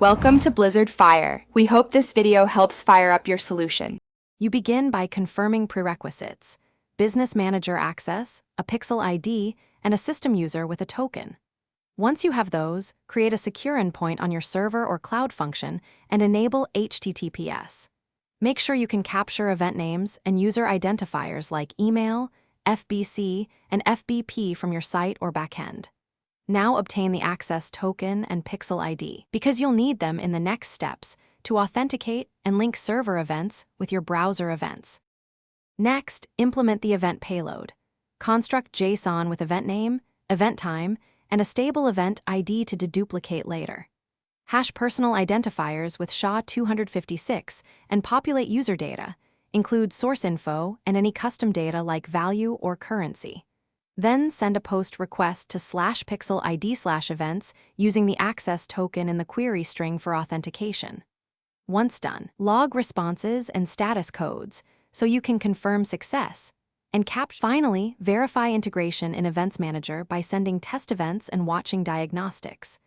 Welcome to Blizzard Fire. We hope this video helps fire up your solution. You begin by confirming prerequisites: business manager access, a pixel ID, and a system user with a token. Once you have those, create a secure endpoint on your server or cloud function and enable HTTPS. Make sure you can capture event names and user identifiers like email, FBC, and FBP from your site or backend. Now obtain the access token and pixel ID, because you'll need them in the next steps to authenticate and link server events with your browser events. Next, implement the event payload. Construct JSON with event name, event time, and a stable event ID to deduplicate later. Hash personal identifiers with SHA-256 and populate user data. Include source info and any custom data like value or currency. Then send a post request to /pixel ID/events using the access token in the query string for authentication. Once done, log responses and status codes so you can confirm success. And finally, verify integration in Events Manager by sending test events and watching diagnostics.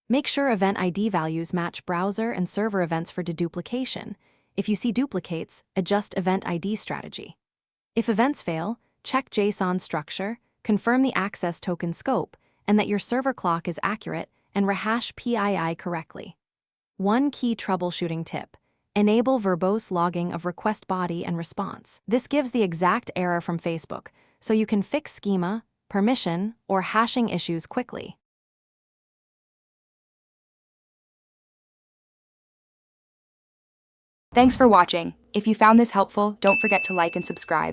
Make sure event ID values match browser and server events for deduplication. If you see duplicates, adjust event ID strategy. If events fail, check JSON structure, confirm the access token scope, and that your server clock is accurate, and rehash PII correctly. One key troubleshooting tip: enable verbose logging of request body and response. This gives the exact error from Facebook, so you can fix schema, permission, or hashing issues quickly. Thanks for watching. If you found this helpful, don't forget to like and subscribe.